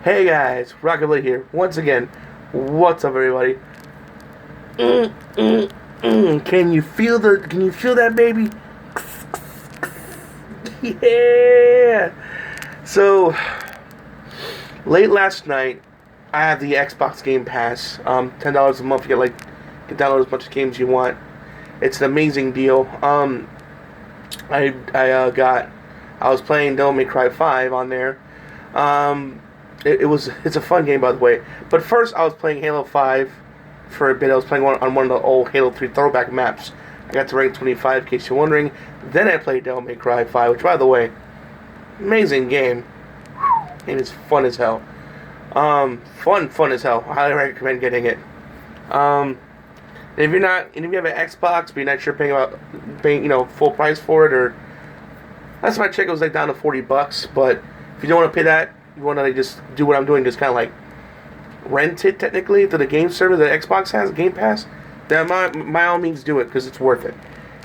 Hey guys, Rockingtheblade here once again. What's up, everybody? Can you feel the? Can you feel that, baby? Yeah. So late last night, I have the Xbox Game Pass. $10 a month. You get download as much games you want. It's an amazing deal. I was playing Devil May Cry 5 on there. It's a fun game, by the way. But first, I was playing Halo 5 for a bit. I was playing on one of the old Halo 3 throwback maps. I got to rank 25, in case you're wondering. Then I played Devil May Cry 5, which, by the way, amazing game. Game is fun as hell. Fun as hell. I highly recommend getting it. If you have an Xbox, but you're not sure paying full price for it, or last time I checked, it was like down to $40. But if you don't want to pay that, you want to just do what I'm doing, just kind of like rent it technically to the game server that Xbox has, Game Pass, then by all means do it, because it's worth it.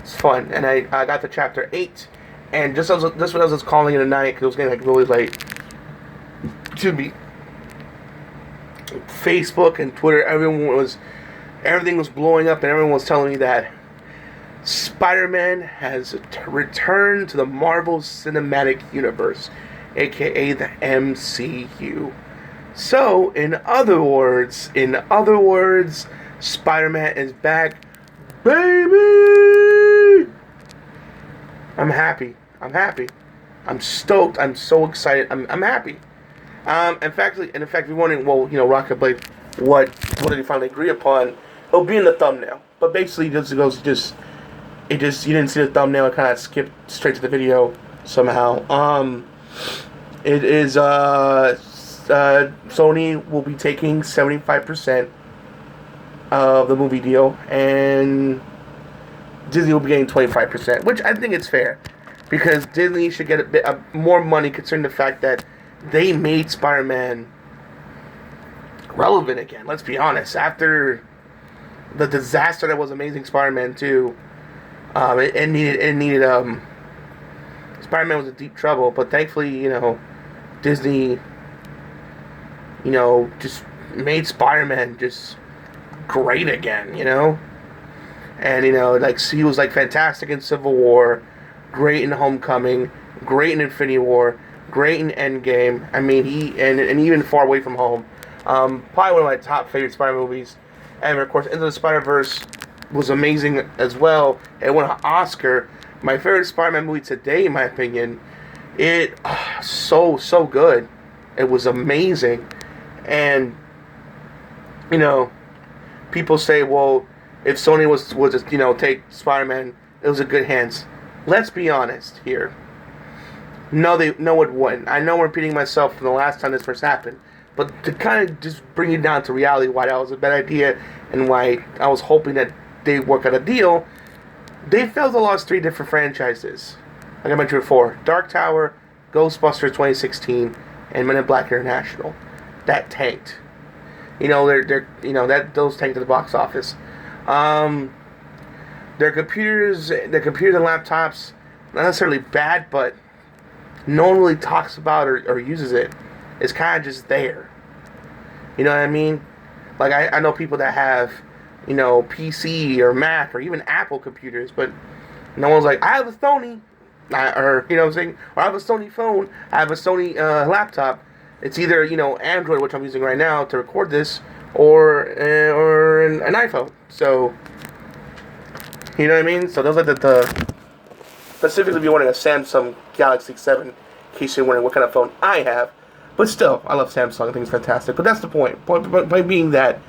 It's fun. And I got to chapter 8, and just what I was calling it a night, because it was getting like really late. To me, Facebook and Twitter, everything was blowing up, and everyone was telling me that Spider-Man has returned to the Marvel Cinematic Universe, aka the MCU. So, in other words, Spider-Man is back, baby. I'm happy. I'm stoked. I'm so excited. I'm happy. In fact, if you're wondering, well, Rockingtheblade, what did you finally agree upon? It'll be in the thumbnail. But basically, you didn't see the thumbnail. It kind of skipped straight to the video somehow. It is Sony will be taking 75% of the movie deal, and Disney will be getting 25%, which I think it's fair, because Disney should get a bit more money, considering the fact that they made Spider-Man relevant again. Let's be honest. After the disaster that was Amazing Spider-Man 2, it needed Spider-Man was in deep trouble, but thankfully, Disney, just made Spider-Man just great again, And, he was, fantastic in Civil War, great in Homecoming, great in Infinity War, great in Endgame. I mean, and even Far Away From Home. Probably one of my top favorite Spider-Man movies ever. Of course, Into the Spider-Verse was amazing as well. It won an Oscar. My favorite Spider-Man movie today, in my opinion. So good. It was amazing. And, people say, well, if Sony was to, take Spider-Man, it was in good hands. Let's be honest here. No, it wouldn't. I know I'm repeating myself from the last time this first happened, but to kind of just bring it down to reality, why that was a bad idea, and why I was hoping that they'd work out a deal, they failed to launch 3 different franchises. Like I mentioned before, Dark Tower, Ghostbusters 2016, and Men in Black International. That tanked. Those tanked at the box office. Their computers and laptops, not necessarily bad, but no one really talks about or uses it. It's kind of just there. You know what I mean? Like, I know people that have, PC or Mac or even Apple computers, but no one's like, I have a Sony, or, what I'm saying? Or I have a Sony phone, I have a Sony laptop. It's either, Android, which I'm using right now to record this, or an iPhone. So, you know what I mean? So those are the specifically if you're wanting a Samsung Galaxy 7, in case you're wondering what kind of phone I have. But still, I love Samsung. I think it's fantastic. But that's the point. Point being that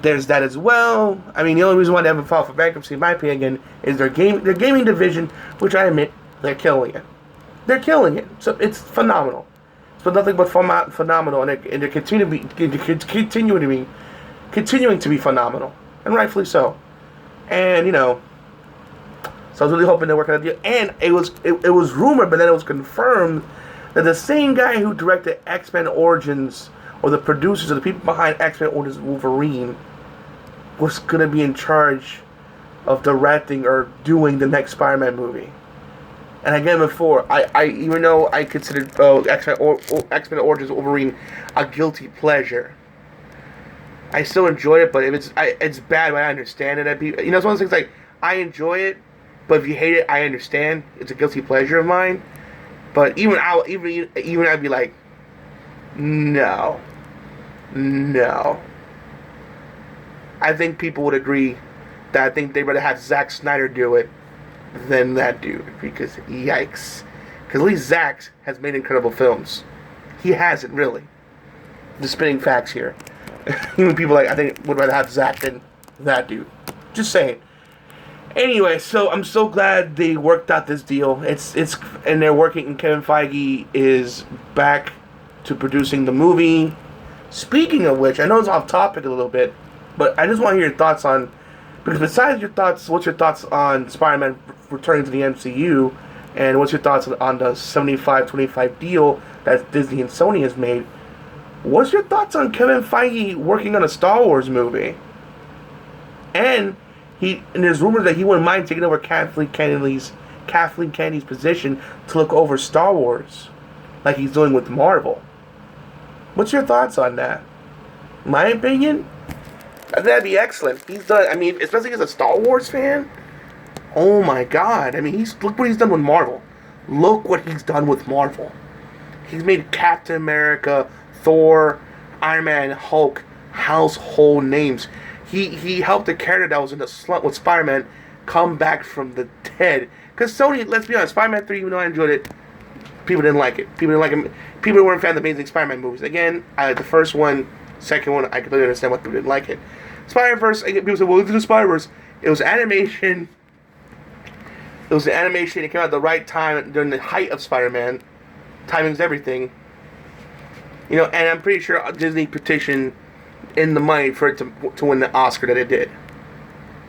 there's that as well. I mean, the only reason why they haven't filed for bankruptcy, in my opinion, is their gaming division, which I admit, they're killing it. They're killing it. So it's phenomenal. It's been nothing but phenomenal, and they're continuing to be phenomenal, and rightfully so. And so I was really hoping they work out a deal. And it was rumored, but then it was confirmed that the same guy who directed X-Men Origins, or the producers or the people behind X-Men Origins Wolverine, was going to be in charge of directing or doing the next Spider-Man movie. And again, before I even though I considered X-Men Origins Wolverine a guilty pleasure, I still enjoy it. But if it's bad, but I understand it. It's one of those things like I enjoy it, but if you hate it, I understand. It's a guilty pleasure of mine. But even I'd be like, no. I think people would agree that I think they'd rather have Zack Snyder do it than that dude, because yikes. Because at least Zack has made incredible films. He hasn't really. Just spitting facts here. Even people I think would rather have Zack than that dude. Just saying. Anyway, so I'm so glad they worked out this deal. And they're working, and Kevin Feige is back to producing the movie. Speaking of which, I know it's off topic a little bit, but I just want to hear your thoughts on, because besides your thoughts, what's your thoughts on Spider-Man returning to the MCU, and what's your thoughts on the 75-25 deal that Disney and Sony has made? What's your thoughts on Kevin Feige working on a Star Wars movie? And there's rumors that he wouldn't mind taking over Kathleen Kennedy's position to look over Star Wars, like he's doing with Marvel. What's your thoughts on that? My opinion, I think that'd be excellent. He's done. I mean, especially as a Star Wars fan. Oh my God! I mean, look what he's done with Marvel. Look what he's done with Marvel. He's made Captain America, Thor, Iron Man, Hulk household names. He helped a character that was in a slump with Spider-Man come back from the dead. Because Sony, let's be honest, Spider-Man 3, even though I enjoyed it, people didn't like it. People didn't like him. People weren't fans of the Amazing Spider-Man movies. Again, I like the first one. Second one, I completely understand why people didn't like it. Spider-Verse, people say, well, look at the Spider-Verse. It was animation. It was the animation. It came out at the right time during the height of Spider-Man. Timing's everything. And I'm pretty sure Disney petitioned in the money for it to win the Oscar that it did.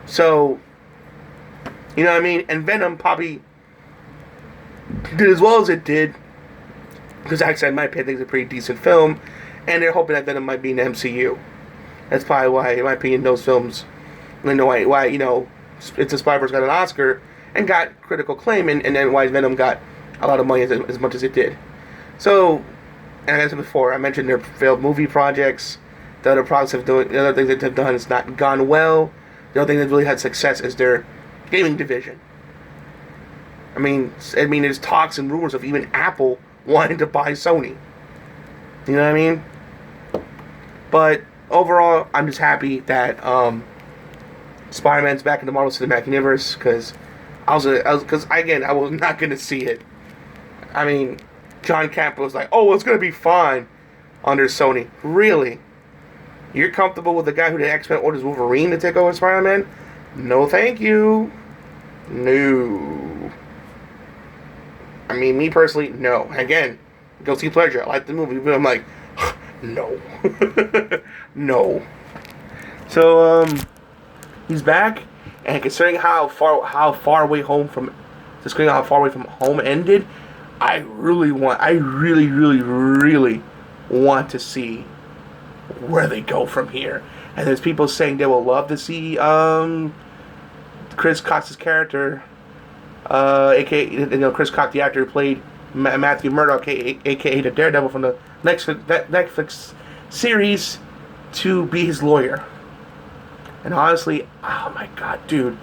So, you know what I mean? And Venom probably did as well as it did, because actually, in my opinion, I think it's a pretty decent film, and they're hoping that Venom might be in the MCU. That's probably why, in my opinion, those films, why Into Spider-Verse got an Oscar and got critical acclaim, and then why Venom got a lot of money as much as it did. So, and as I said before, I mentioned their failed movie projects. The other projects the other things that they've done has not gone well. The other thing that's really had success is their gaming division. I mean, there's talks and rumors of even Apple wanting to buy Sony. You know what I mean? But overall, I'm just happy that Spider-Man's back in the Marvel Cinematic Universe, because I was not going to see it. I mean, John Campbell was like, oh, it's going to be fine under Sony. Really? You're comfortable with the guy who did X-Men Origins Wolverine to take over Spider-Man? No, thank you. No. I mean, me personally, no. Again, guilty pleasure. I like the movie, but I'm like, no. No. So, he's back, and considering how far away from home ended, I really want to see where they go from here. And there's people saying they will love to see Chris Cox's character, aka Chris Cox, the actor who played Matthew Murdock, aka the Daredevil from the Netflix series, to be his lawyer. And honestly, oh my God, dude,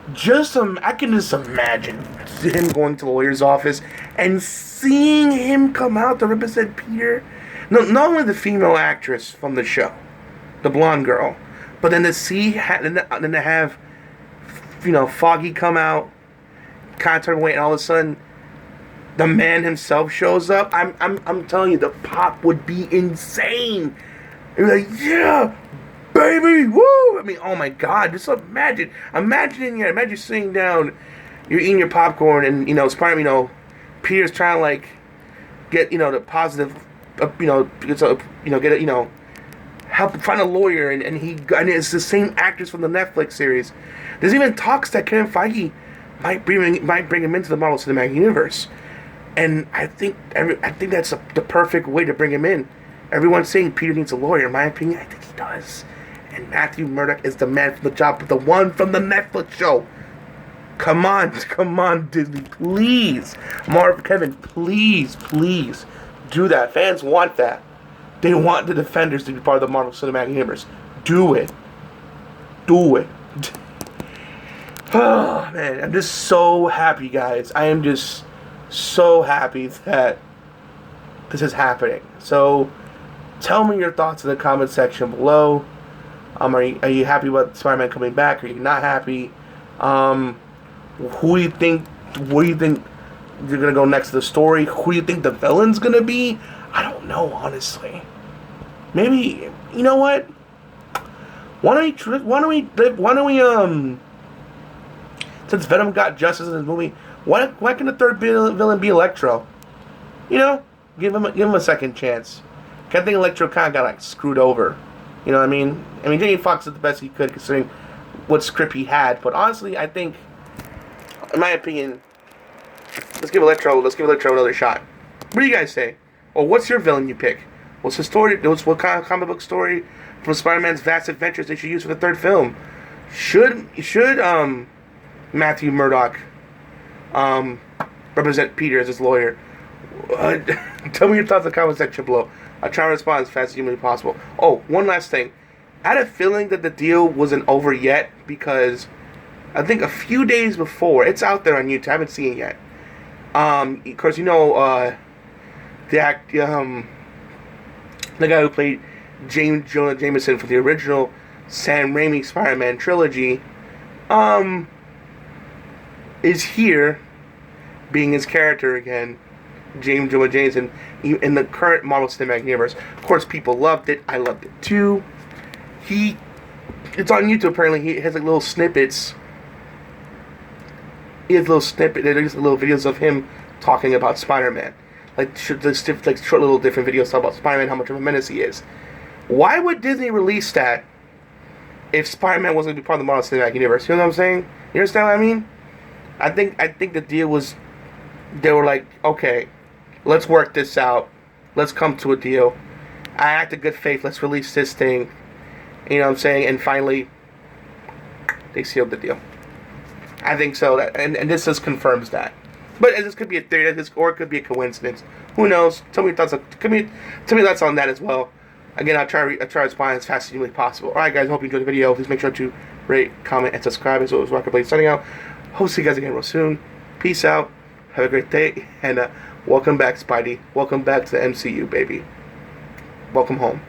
I can just imagine him going to the lawyer's office and seeing him come out to represent Peter. No, not only the female actress from the show, the blonde girl, but then to have Foggy come out, kind of turn away, and all of a sudden the man himself shows up. I'm telling you, the pop would be insane. You're like, yeah, baby, woo! I mean, oh my God, just imagine sitting down, you're eating your popcorn, and Peter's trying to get the positive, help find a lawyer, and it's the same actors from the Netflix series. There's even talks that Kevin Feige might bring him into the Marvel Cinematic Universe, and I think that's the perfect way to bring him in. Everyone's saying Peter needs a lawyer. In my opinion, I think he does. And Matthew Murdock is the man for the job, the one from the Netflix show. Come on, Disney, please. Kevin, please do that. Fans want that. They want the Defenders to be part of the Marvel Cinematic Universe. Do it. Do it. Oh, man, I'm just so happy, guys. I am just so happy that this is happening. So, tell me your thoughts in the comment section below. Are you happy about Spider-Man coming back? Are you not happy? Who do you think? Where do you think you're gonna go next to the story? Who do you think the villain's gonna be? I don't know, honestly. Maybe, you know what? Why don't we since Venom got justice in this movie, why can the third villain be Electro? You know, give him a second chance. I think Electro kind of got like screwed over. You know what I mean? Jamie Foxx did the best he could considering what script he had, but honestly, I think, in my opinion, let's give Electro another shot. What do you guys say? Or what's your villain you pick? What's the story? What kind of comic book story from Spider-Man's vast adventures they should use for the third film? Should Matthew Murdock represent Peter as his lawyer? Tell me your thoughts in the comment section below. I'll try to respond as fast as humanly possible. Oh, one last thing. I had a feeling that the deal wasn't over yet because I think a few days before, it's out there on YouTube. I haven't seen it yet. Of course, you know, the guy who played Jonah Jameson for the original Sam Raimi Spider-Man trilogy, is here, being his character again, Jonah Jameson, in the current Marvel Cinematic Universe. Of course, people loved it. I loved it too. It's on YouTube. Apparently, he has like little snippets. There's little videos of him talking about Spider-Man, like short little different videos about Spider-Man, how much of a menace he is. Why would Disney release that if Spider-Man wasn't going to be part of the Marvel Cinematic Universe? You know what I'm saying? You understand what I mean? I think the deal was, they were like, okay, let's work this out. Let's come to a deal. I act in good faith. Let's release this thing. You know what I'm saying? And finally, they sealed the deal. I think so. And this just confirms that. But this could be a theory, or it could be a coincidence. Who knows? Tell me your thoughts. Tell me your thoughts on that as well. Again, I'll try to respond as fast as humanly possible. Alright, guys. Hope you enjoyed the video. Please make sure to rate, comment, and subscribe. As always, Rockingtheblade signing out. Hope to see you guys again real soon. Peace out. Have a great day. And welcome back, Spidey. Welcome back to the MCU, baby. Welcome home.